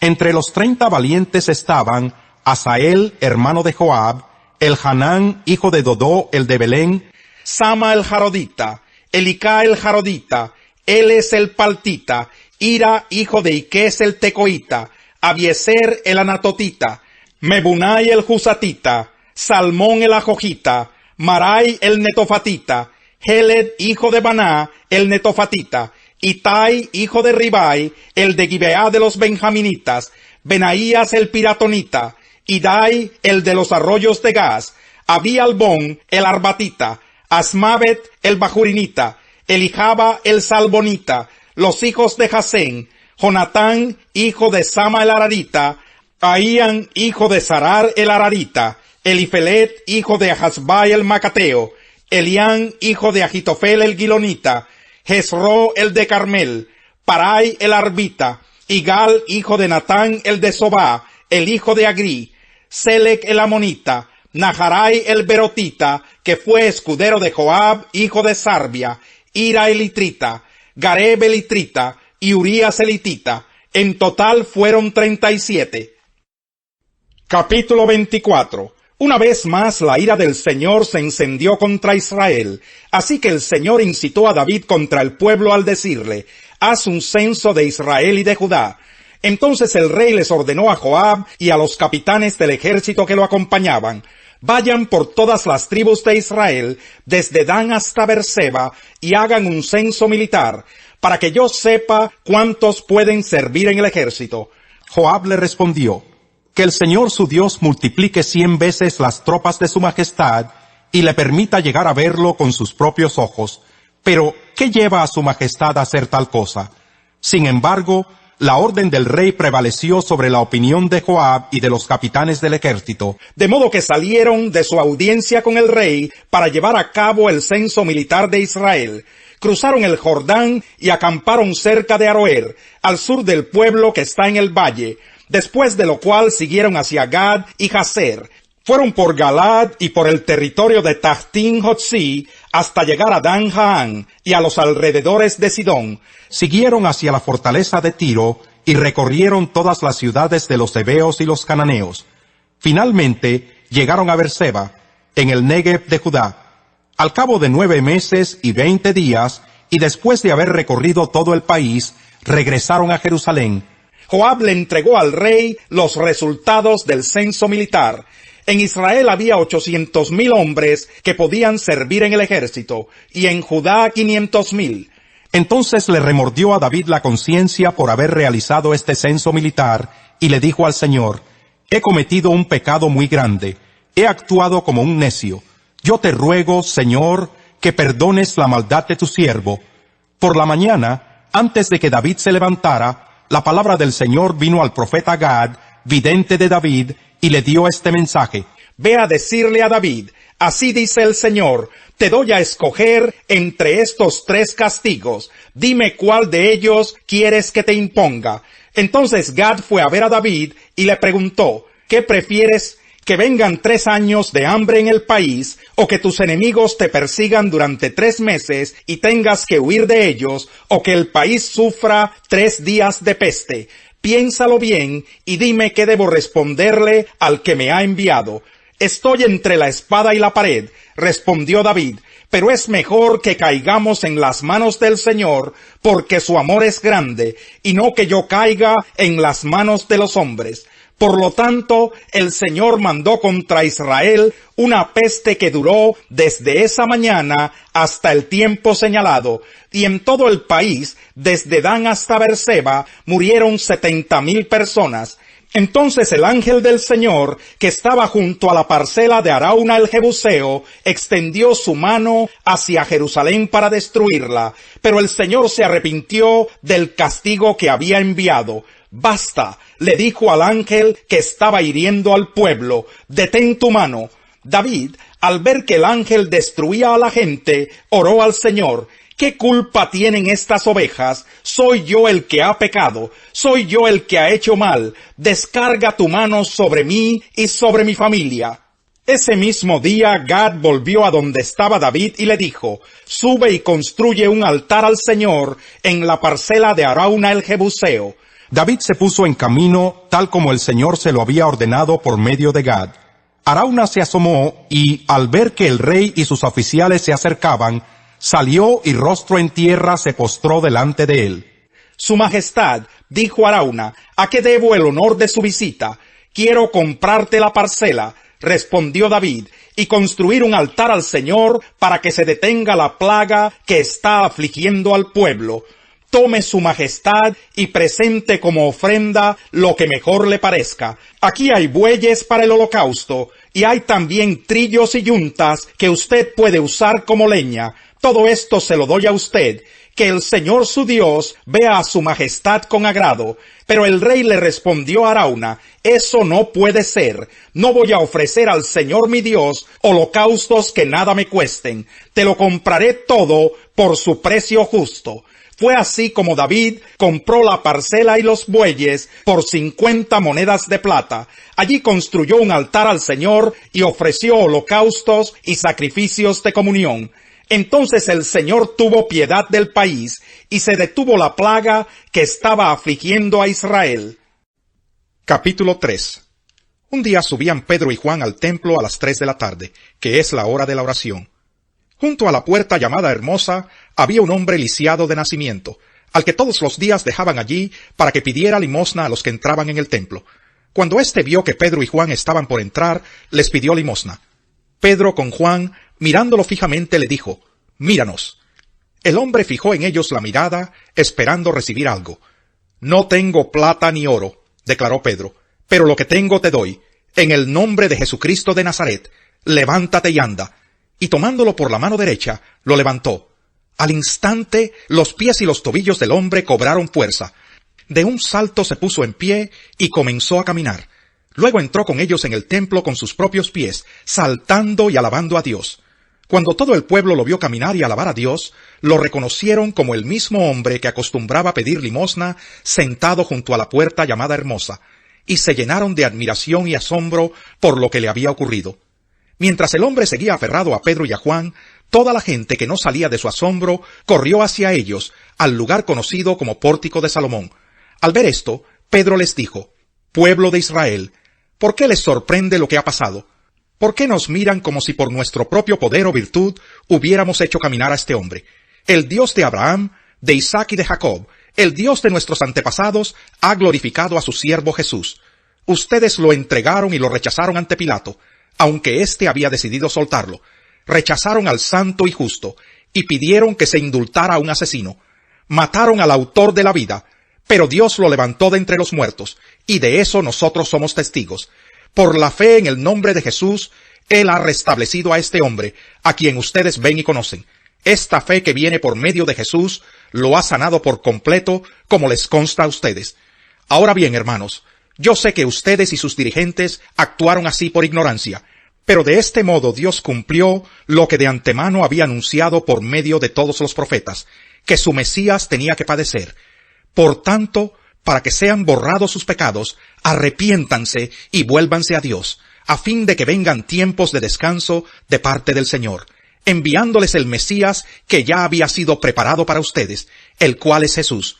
Entre los 30 valientes estaban Asael, hermano de Joab, Elhanán, hijo de Dodó, el de Belén, Sama el Jarodita, Elicá el Jarodita, Eles el Paltita, Ira, hijo de Iques el Tecoita, Abieser el Anatotita, Mebunai el Jusatita, Salmón el Ajojita, Marai el Netofatita, Heled, hijo de Baná, el Netofatita, Itai, hijo de Ribai, el de Gibeá de los Benjaminitas, Benaías el Piratonita, Idai, el de los arroyos de Gaz, Abialbón, el Arbatita, Asmavet, el Bajurinita, Elijaba, el Salbonita, los hijos de Jasén, Jonatán, hijo de Sama el Aradita, Ahían, hijo de Sarar el Aradita, Elifelet, hijo de Ahasbai el Macateo, Elián, hijo de Agitofel el Gilonita, Jezro el de Carmel, Parai el Arbita, Igal, hijo de Natán el de Sobá, el hijo de Agri, Selec el Amonita, Naharai el Berotita, que fue escudero de Joab, hijo de Sarbia, Ira el Itrita, Gareb el Itrita, y Urías el Hitita. En total fueron 37. Capítulo 24. Una vez más la ira del Señor se encendió contra Israel, así que el Señor incitó a David contra el pueblo al decirle: haz un censo de Israel y de Judá. Entonces el rey les ordenó a Joab y a los capitanes del ejército que lo acompañaban: vayan por todas las tribus de Israel, desde Dan hasta Berseba, y hagan un censo militar, para que yo sepa cuántos pueden servir en el ejército. Joab le respondió: que el Señor su Dios multiplique 100 veces las tropas de su majestad, y le permita llegar a verlo con sus propios ojos. Pero, ¿qué lleva a su majestad a hacer tal cosa? Sin embargo, la orden del rey prevaleció sobre la opinión de Joab y de los capitanes del ejército, de modo que salieron de su audiencia con el rey para llevar a cabo el censo militar de Israel. Cruzaron el Jordán y acamparon cerca de Aroer, al sur del pueblo que está en el valle, después de lo cual siguieron hacia Gad y Jazer. Fueron por Galad y por el territorio de Tahtín Jotzi hasta llegar a Dan Jaán y a los alrededores de Sidón. Siguieron hacia la fortaleza de Tiro y recorrieron todas las ciudades de los heveos y los cananeos. Finalmente llegaron a Berseba, en el Negev de Judá. Al cabo de 9 meses y 20 días, y después de haber recorrido todo el país, regresaron a Jerusalén. Joab le entregó al rey los resultados del censo militar. En Israel había 800,000 hombres que podían servir en el ejército, y en Judá 500,000. Entonces le remordió a David la conciencia por haber realizado este censo militar, y le dijo al Señor: he cometido un pecado muy grande, he actuado como un necio. Yo te ruego, Señor, que perdones la maldad de tu siervo. Por la mañana, antes de que David se levantara, la palabra del Señor vino al profeta Gad, vidente de David, y le dio este mensaje: ve a decirle a David: así dice el Señor, te doy a escoger entre estos 3 castigos, dime cuál de ellos quieres que te imponga. Entonces Gad fue a ver a David y le preguntó: ¿qué prefieres? ¿Que vengan 3 años de hambre en el país, o que tus enemigos te persigan durante 3 meses y tengas que huir de ellos, o que el país sufra 3 días de peste? Piénsalo bien y dime qué debo responderle al que me ha enviado. Estoy entre la espada y la pared, respondió David, pero es mejor que caigamos en las manos del Señor, porque su amor es grande, y no que yo caiga en las manos de los hombres. Por lo tanto, el Señor mandó contra Israel una peste que duró desde esa mañana hasta el tiempo señalado, y en todo el país, desde Dan hasta Berseba, murieron 70,000 personas. Entonces el ángel del Señor, que estaba junto a la parcela de Arauna el Jebuseo, extendió su mano hacia Jerusalén para destruirla, pero el Señor se arrepintió del castigo que había enviado. Basta, le dijo al ángel que estaba hiriendo al pueblo, detén tu mano. David, al ver que el ángel destruía a la gente, oró al Señor: ¿qué culpa tienen estas ovejas? Soy yo el que ha pecado, soy yo el que ha hecho mal. Descarga tu mano sobre mí y sobre mi familia. Ese mismo día Gad volvió a donde estaba David y le dijo: sube y construye un altar al Señor en la parcela de Arauna el Jebuseo. David se puso en camino tal como el Señor se lo había ordenado por medio de Gad. Arauna se asomó y, al ver que el rey y sus oficiales se acercaban, salió y rostro en tierra se postró delante de él. Su Majestad, dijo Arauna, ¿a qué debo el honor de su visita? Quiero comprarte la parcela, respondió David, y construir un altar al Señor para que se detenga la plaga que está afligiendo al pueblo. Tome su Majestad y presente como ofrenda lo que mejor le parezca. Aquí hay bueyes para el holocausto, y hay también trillos y yuntas que usted puede usar como leña. Todo esto se lo doy a usted. Que el Señor su Dios vea a su Majestad con agrado. Pero el rey le respondió a Arauna, eso no puede ser. No voy a ofrecer al Señor mi Dios holocaustos que nada me cuesten. Te lo compraré todo por su precio justo. Fue así como David compró la parcela y los bueyes por 50 monedas de plata. Allí construyó un altar al Señor y ofreció holocaustos y sacrificios de comunión. Entonces el Señor tuvo piedad del país y se detuvo la plaga que estaba afligiendo a Israel. Capítulo 3. Un día subían Pedro y Juan al templo a las 3 de la tarde, que es la hora de la oración. Junto a la puerta llamada Hermosa había un hombre lisiado de nacimiento, al que todos los días dejaban allí para que pidiera limosna a los que entraban en el templo. Cuando éste vio que Pedro y Juan estaban por entrar, les pidió limosna. Pedro con Juan, mirándolo fijamente, le dijo, «Míranos». El hombre fijó en ellos la mirada, esperando recibir algo. «No tengo plata ni oro», declaró Pedro, «pero lo que tengo te doy. En el nombre de Jesucristo de Nazaret, levántate y anda». Y tomándolo por la mano derecha, lo levantó. Al instante, los pies y los tobillos del hombre cobraron fuerza. De un salto se puso en pie y comenzó a caminar. Luego entró con ellos en el templo con sus propios pies, saltando y alabando a Dios. Cuando todo el pueblo lo vio caminar y alabar a Dios, lo reconocieron como el mismo hombre que acostumbraba pedir limosna sentado junto a la puerta llamada Hermosa, y se llenaron de admiración y asombro por lo que le había ocurrido. Mientras el hombre seguía aferrado a Pedro y a Juan, toda la gente que no salía de su asombro corrió hacia ellos, al lugar conocido como Pórtico de Salomón. Al ver esto, Pedro les dijo, «Pueblo de Israel, ¿por qué les sorprende lo que ha pasado? ¿Por qué nos miran como si por nuestro propio poder o virtud hubiéramos hecho caminar a este hombre? El Dios de Abraham, de Isaac y de Jacob, el Dios de nuestros antepasados, ha glorificado a su siervo Jesús. Ustedes lo entregaron y lo rechazaron ante Pilato, aunque éste había decidido soltarlo. Rechazaron al santo y justo, y pidieron que se indultara a un asesino. Mataron al autor de la vida, pero Dios lo levantó de entre los muertos, y de eso nosotros somos testigos. Por la fe en el nombre de Jesús, Él ha restablecido a este hombre, a quien ustedes ven y conocen. Esta fe que viene por medio de Jesús, lo ha sanado por completo, como les consta a ustedes. Ahora bien, hermanos, yo sé que ustedes y sus dirigentes actuaron así por ignorancia, pero de este modo Dios cumplió lo que de antemano había anunciado por medio de todos los profetas, que su Mesías tenía que padecer. Por tanto, para que sean borrados sus pecados, arrepiéntanse y vuélvanse a Dios, a fin de que vengan tiempos de descanso de parte del Señor, enviándoles el Mesías que ya había sido preparado para ustedes, el cual es Jesús.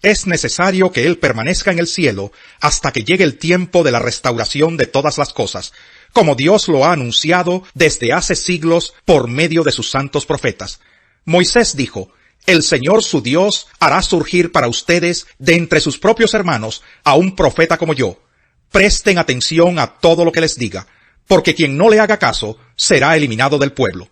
Es necesario que Él permanezca en el cielo hasta que llegue el tiempo de la restauración de todas las cosas, como Dios lo ha anunciado desde hace siglos por medio de sus santos profetas. Moisés dijo, «El Señor su Dios hará surgir para ustedes de entre sus propios hermanos a un profeta como yo. Presten atención a todo lo que les diga, porque quien no le haga caso será eliminado del pueblo».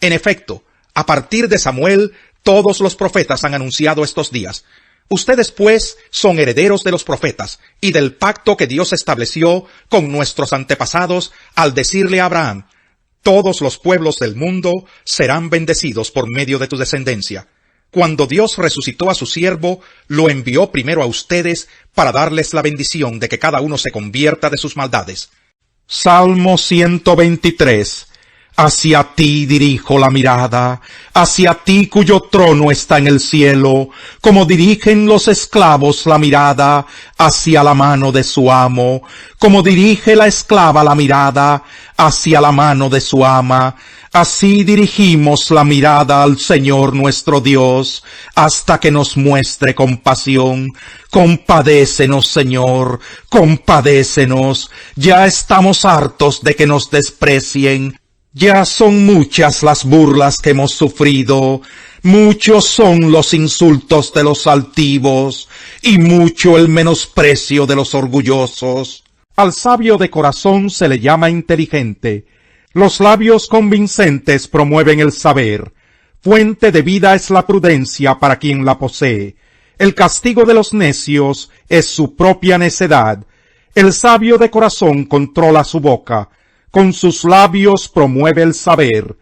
En efecto, a partir de Samuel, todos los profetas han anunciado estos días. Ustedes, pues, son herederos de los profetas y del pacto que Dios estableció con nuestros antepasados al decirle a Abraham, «Todos los pueblos del mundo serán bendecidos por medio de tu descendencia». Cuando Dios resucitó a su siervo, lo envió primero a ustedes para darles la bendición de que cada uno se convierta de sus maldades. Salmo 123. Hacia ti dirijo la mirada, hacia ti cuyo trono está en el cielo, como dirigen los esclavos la mirada hacia la mano de su amo, como dirige la esclava la mirada hacia la mano de su ama, Así dirigimos la mirada al Señor nuestro Dios, hasta que nos muestre compasión. Compadécenos, Señor, compadécenos. Ya estamos hartos de que nos desprecien. Ya son muchas las burlas que hemos sufrido. Muchos son los insultos de los altivos, y mucho el menosprecio de los orgullosos. Al sabio de corazón se le llama inteligente. Los labios convincentes promueven el saber. Fuente de vida es la prudencia para quien la posee. El castigo de los necios es su propia necedad. El sabio de corazón controla su boca. Con sus labios promueve el saber.